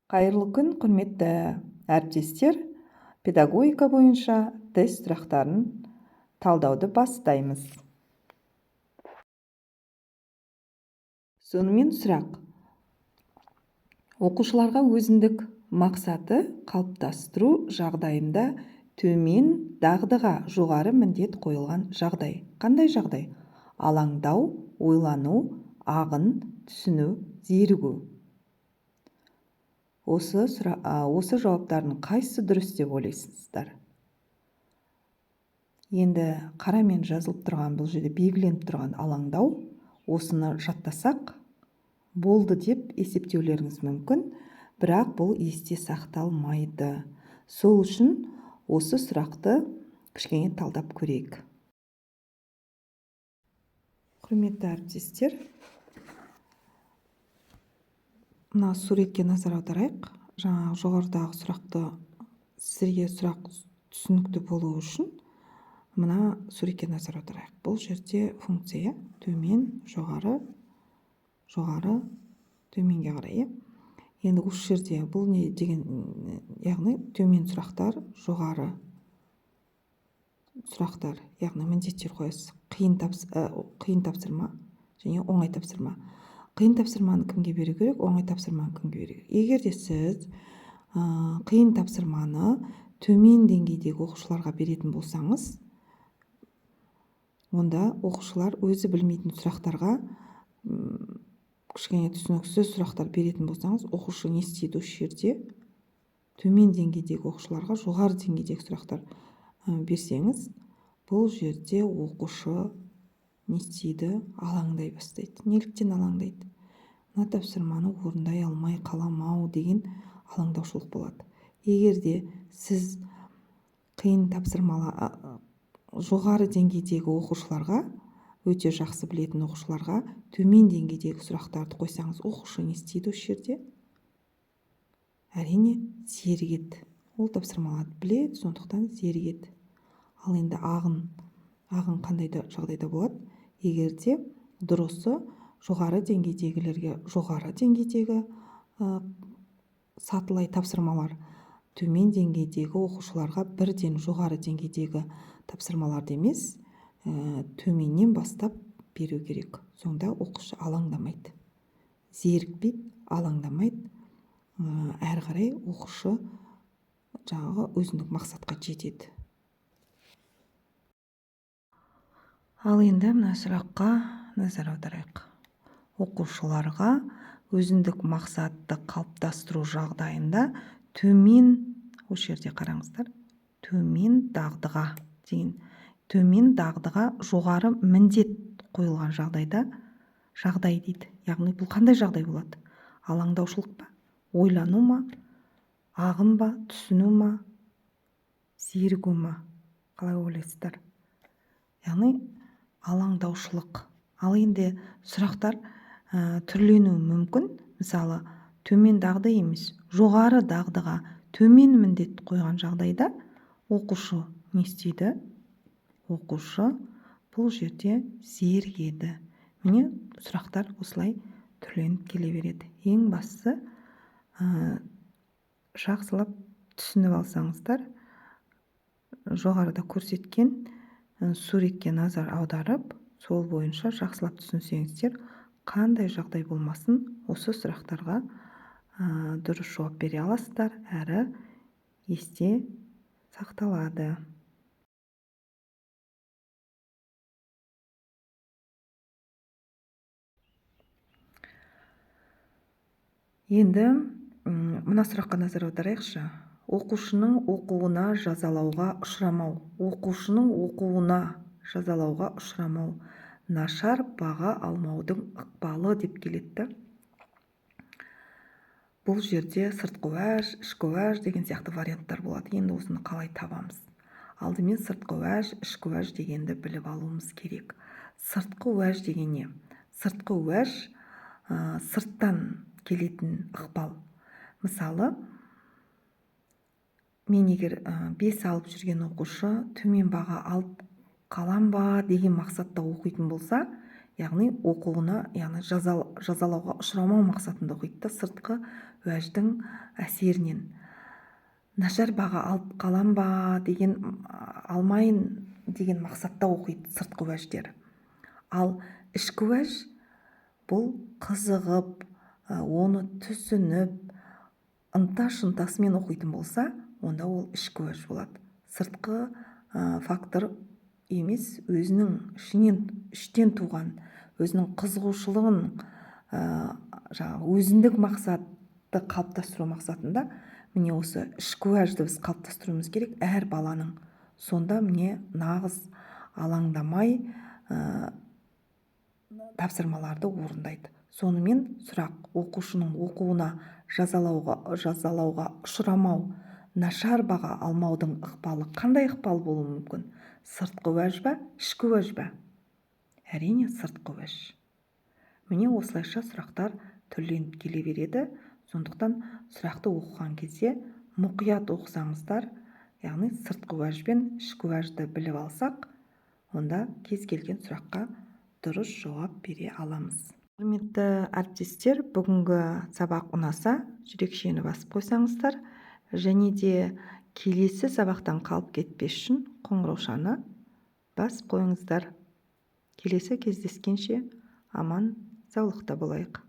Қайырлы күн, құрметті әріптестер. Педагогика бойынша тест сұрақтарын талдауды бастаймыз. Сонымен сұрақ. Оқушыларға өзіндік мақсаты қалыптастыру жағдайында төмен дағдыға жоғары міндет қойылған жағдай. Қандай жағдай? Алаңдау, ойлану, ағын, түсіну, зерігу. Осы жауаптардың қайсысы дұрыс деп ойлайсыздар? Енді қарамен жазылып тұрған, бұл жерде белгіленіп тұрған алаңдау, осыны жаттасақ болды деп есептеулеріңіз мүмкін, бірақ бұл есте сақталмайды. Сол үшін осы сұрақты кішкене талдап көрейік. Құрметті әріптестер, мына суретке назар аударайық. Жаңағы жоғарыдағы сұрақты сізге сұрақ түсінікті болу үшін мына суретке назар аударайық. Бұл жерде функция төмен, жоғары, жоғары, төменге қарай. Енді осы жерде бұл не деген, яғни төмен сұрақтар, жоғары сұрақтар, яғни міндеттер қоясыз. Қиын тапсырма және оңай тапсырма. Қиын тапсырманы кімге беру керек, оңай тапсырманы кімге беру керек? Егер де сіз қиын тапсырманы төмен деңгейдегі оқушыларға беретін болсаңыз, онда оқушылар өзі білмейтін сұрақтарға кішкене түсініксіз сұрақтар беретін болсаңыз, оқушы не істейді осы жерде? Төмен деңгейдегі оқушыларға жоғары деңгейдегі сұрақтар берсеңіз, бұл жерде оқушы не істейді? Алаңдай бастайды. Неліктен алаңдайды? Мына тапсырманы орындай алмай қаламау деген алаңдаушылық болады. Егер де сіз қиын жоғары деңгейдегі оқушыларға, өте жақсы білетін оқушыларға төмен деңгейдегі сұрақтарды қойсаңыз, оқушы не істейді осы жерде? Әрине, зерігеді. Ол тапсырмаларды біледі, сондықтан зерігеді. Ал енді ағын қандай жағдайда болады? Егерде дұрысы жоғары деңгейдегілерге жоғары деңгейдегі сатылай тапсырмалар, төмен деңгейдегі оқушыларға бірден жоғары деңгейдегі тапсырмаларды емес, төменнен бастап беру керек. Сонда оқушы алаңдамайды, зерікпейді, алаңдамайды. Әрі қарай оқушы жаңағы өзіндік мақсатқа жетеді. Ал енді мына сұраққа назар аударайық. Оқушыларға өзіндік мақсатты қалыптастыру жағдайында төмен, осы жерде қараңыздар, төмен дағдыға деген, төмен дағдыға жоғары міндет қойылған жағдайда жағдай дейді. Яғни бұл қандай жағдай болады? Алаңдаушылық па? Ойлану ма? Ағым ба? Түсіну ма? зерігу ма? Қалай ойлайсыздар? Яғни алаңдаушылық. Ал енді сұрақтар түрленуі мүмкін. Мысалы, төмен дағды емес, жоғары дағдыға төмен міндет қойған жағдайда оқушы не істейді? Оқушы бұл жерде зерігеді. Міне сұрақтар осылай түрленіп келе береді. Ең бастысы жақсылап түсініп алсаңыздар, жоғарыда көрсеткен суретке назар аударып, сол бойынша жақсылап түсінсеңіздер, қандай жағдай болмасын, осы сұрақтарға дұрыс жауап бере аласыздар, әрі есте сақталады. Енді мына сұраққа назар аударайықшы. Оқушының оқуына жазалауға ұшырамау. Оқушының оқуына жазалауға ұшырамау. Нашар баға алмаудың ықпалы деп келеді. Бұл жерде сыртқы уәж, ішкі уәж деген сияқты варианттар болады. Енді осыны қалай табамыз? Алдымен сыртқы уәж, ішкі уәж дегенді біліп алуымыз керек. Сыртқы уәж деген не? Сыртқы уәж сырттан келетін ықпал. Мысалы, мен егер 5 алып жүрген оқушы төмен баға алып қалам ба деген мақсатта оқитын болса, яғни оқуына, яғни жазалауға ұшырамау мақсатында оқиды да, сыртқы уәждің әсерінен. Нашар баға алып қалам ба деген, алмайын деген мақсатта оқиды сыртқы уәждер. Ал ішкі уәж бұл қызығып, оны түсініп, ынта-шынтасымен оқитын болса, онда ол ішкі уәж болады. Сыртқы фактор емес, өзінің іштен туған, өзінің қызығушылығын, өзіндік мақсатты қалыптастыру мақсатында міне осы ішкі уәжді біз қалыптастыруымыз керек әр баланың. Сонда міне нағыз алаңдамай тапсырмаларды орындайды. Сонымен сұрақ: оқушының оқуына жазалауға ұшырамау, нашар баға алмаудың ықпалы қандай ықпал болуы мүмкін? Сыртқы уәж ба, ішкі уәж ба? Әрине сыртқы уәж. Міне осылайша сұрақтар түрленіп келе береді. Сондықтан сұрақты оқыған кезде мұқият оқысаңыздар, яғни сыртқы уәж бен ішкі уәжді біліп алсақ, онда кез келген сұраққа дұрыс жауап бере аламыз. Құрметті әріптестер, бүгінгі сабақ ұнаса, жүрекшені басып қойсаңыздар, және де келесі сабақтан қалып кетпес үшін қоңыраушаны басып қойыңыздар. Келесі кездескенше аман саулықта болайық.